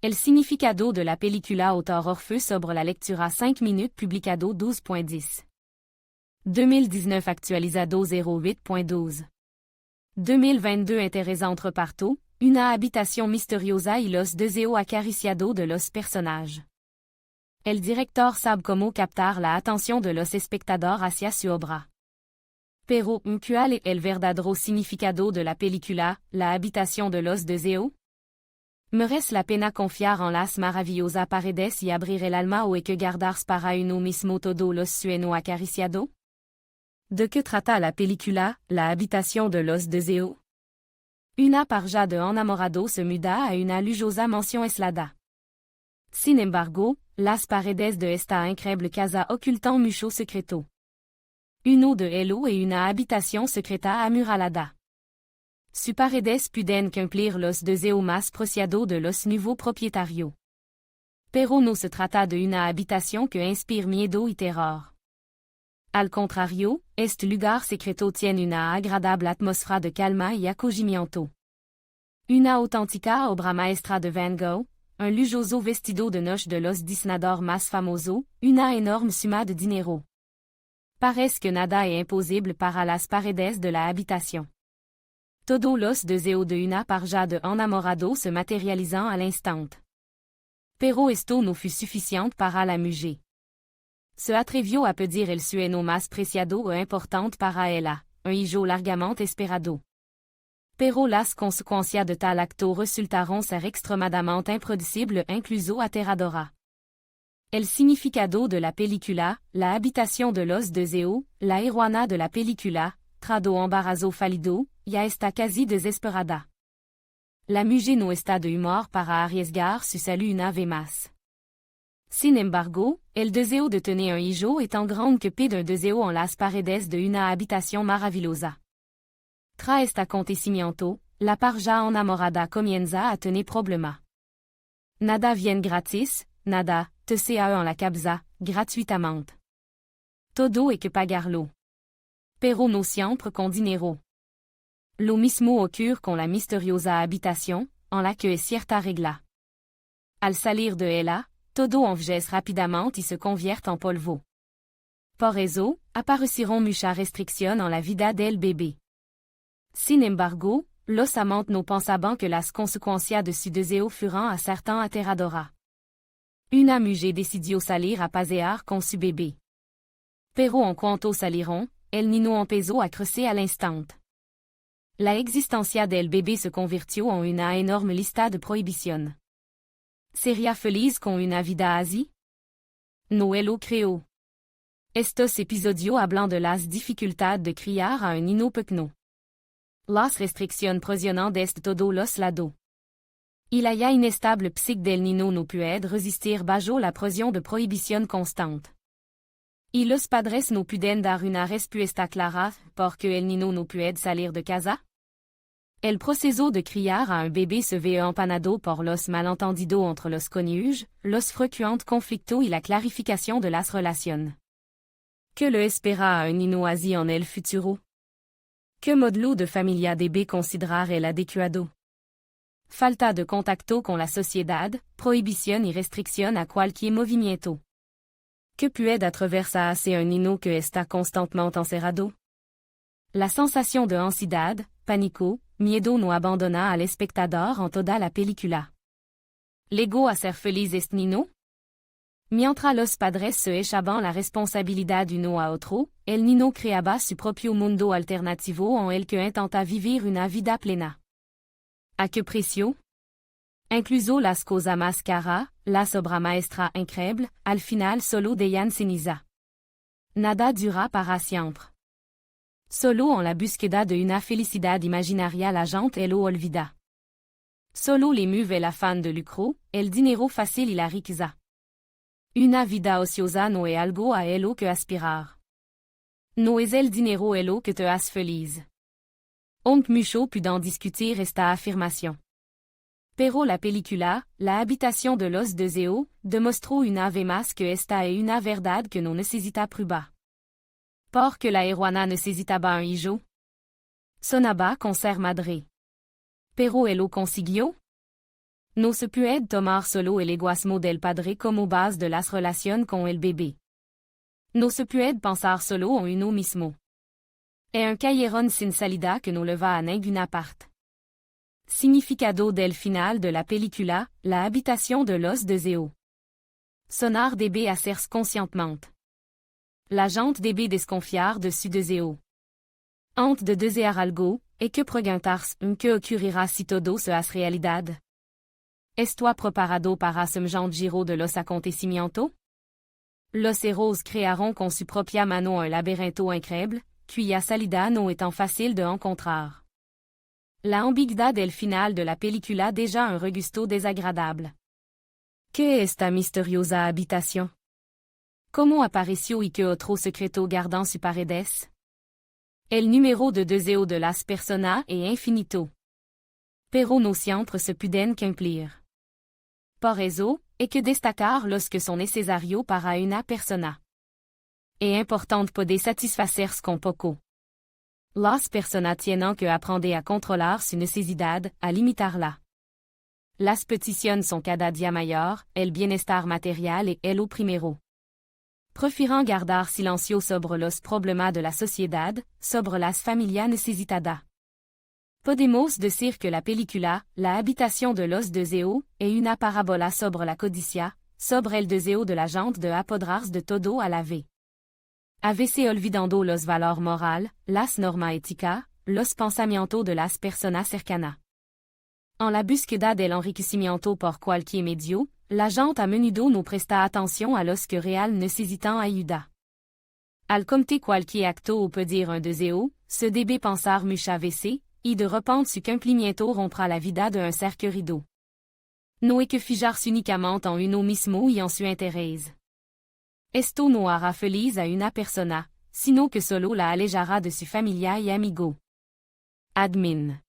El significado de la película autor Orfeu sobre la lectura 5 minutes publicado 12.10. 2019 actualizado 08.12. 2022 Interesa entre parto, una habitación misteriosa y los deseos acariciados de los personajes. El director sabe cómo captar la atención de los espectadores hacia su obra. Pero, ¿cuál es el verdadero significado de la película, la habitación de los deseos? ¿Merece la pena confiar en las maravillosas paredes y abrir el alma o que guardarse para uno mismo todos los sueños acariciados? ¿De qué trata la película, la habitación de los deseos? Una pareja de enamorados se muda a una lujosa mansión aislada. Sin embargo, las paredes de esta increíble casa ocultan mucho secreto. Uno de ellos es una habitación secreta amurallada. Sus paredes pueden cumplir los deseos más preciados de los nuevos propietarios. Pero no se trata de una habitación que inspire miedo y terror. Al contrario, este lugar secreto tiene una agradable atmósfera de calma y acogimiento. Una auténtica obra maestra de Van Gogh, un lujoso vestido de noche de los diseñadores más famosos, una enorme suma de dinero. Parece que nada es imposible para las paredes de la habitación. Todos los deseos de una pareja de enamorados se materializan al instante. Pero esto no fue suficiente para la mujer. Se atrevió a pedir el sueño más preciado e importante para ella, un hijo largamente esperado. Pero las consecuencias de tal acto resultaron ser extremadamente impredecibles e incluso aterradoras. El significado de la película, la habitación de los deseos, la heroína de la película, trado embarazo falido, ya está casi desesperada. La mujer no está de humor para arriesgar su salud una vez más. Sin embargo, el deseo de tener un hijo es tan grande que pide un deseo en las paredes de una habitación maravillosa. Tras este acontecimiento, la pareja enamorada comienza a tener problemas. Nada viene gratis, nada, te sea en la cabeza, gratuitamente. Todo hay que pagarlo. Pero no siempre con dinero. Lo mismo ocurre con la misteriosa habitación, en la que es cierta regla. Al salir de ella, todo envejece rápidamente y se convierte en polvo. Por eso, aparecieron muchas restricciones en la vida del bebé. Sin embargo, los amantes no pensaban que las consecuencias de su deseo fueran a ser tan aterradoras. Una mujer decidió salir a pasear con su bebé. Pero en cuanto salieron, el niño empezó a crecer al instante. La existencia del bebé se convirtió en una enorme lista de prohibiciones. ¿Sería feliz con una vida así? No él lo creó. Estos episodios hablan de las dificultades de criar a un niño pequeño. Las restricciones presionan desde todos los lados. Y la ya inestable psique del niño no puede resistir bajo la presión de prohibición constante. Y los padres no pueden dar una respuesta clara porque el niño no puede salir de casa? El proceso de criar a un bébé se ve empanado por los malentendidos entre los cónyuges, los frecuentes conflictos y la clarificación de las relaciones. ¿Qué le espera a un niño así en el futuro? ¿Qué modelo de familia debe considerar el adecuado? Falta de contacto con la sociedad, prohibición y restricción a cualquier movimiento. ¿Qué puede atravesarse un niño que está constantemente encerrado? La sensación de ansiedad, pánico, miedo no abandona al espectador en toda la película. ¿Llegó a ser feliz este niño? Mientras los padres se echaban la responsabilidad uno a otro, el niño creaba su propio mundo alternativo en el que intenta vivir una vida plena. ¿A qué precio? Incluso las cosas más caras, las obras maestras increíbles, al final solo dejan ceniza. Nada dura para siempre. Solo en la búsqueda de una felicidad imaginaria la gente lo olvida. Solo le mueve el afán de lucro, el dinero fácil y la riqueza. Una vida ociosa no es algo a lo que aspirar. No es el dinero lo que te hace feliz. On mucho pueden discutir esta afirmación. Pero la película, La habitación de los deseos, demostró una vez más que esta es una verdad que no necesita prueba. Porque la heroína necesitaba un hijo. Sonaba con ser madre. Pero él lo consiguió. No se puede tomar solo el egoísmo del padre como base de las relaciones con el bebé. No se puede pensar solo en uno mismo. Es un callejón sin salida que no le va a ninguna parte. Significado del final de la película, la habitación de los deseos. Sonar debe hacerse conscientemente. La gente debe desconfiar de su deseo. Antes de desear algo, e que preguntarse que ocurrirá si todo se hace realidad. ¿Estás preparado para semejante giro de los acontecimientos? Los héros crearon con su propia mano un laberinto increíble, cuya salida no es tan fácil de encontrar. La ambigüedad del final de la película deja un regusto desagradable. ¿Qué es esta misteriosa habitación? ¿Cómo apareció y qué otro secreto guardan sus paredes? El número de deseo de las personas es infinito. Pero no siempre se pueden cumplir. Por eso, hay que destacar los que son necesarios para una persona. Es importante poder satisfacerse con poco. Las personas tienen que aprender a controlar su necesidad, a limitarla. Las peticiones son cada día mayor, el bienestar material es lo primero. Prefieren guardar silencio sobre los problemas de la sociedad, sobre las familias necesitadas. Podemos decir que la película, La habitación de los deseos, es una parábola sobre la codicia, sobre el deseo de la gente de apoderarse de todo a la vez. A veces olvidando los valores morales, las normas éticas, los pensamientos de las personas cercanas. En la búsqueda del enriquecimiento por cualquier medio, la gente a menudo no presta atención a los que real necesitan ayuda. Al cometer cualquier acto o pedir un deseo, se debe pensar muchas veces, y de repente su cumplimiento romperá la vida de un ser querido. No hay que fijarse únicamente en uno mismo y en su interés. Esto no hará feliz a una persona, sino que solo la alejará de su familia y amigo. Admin.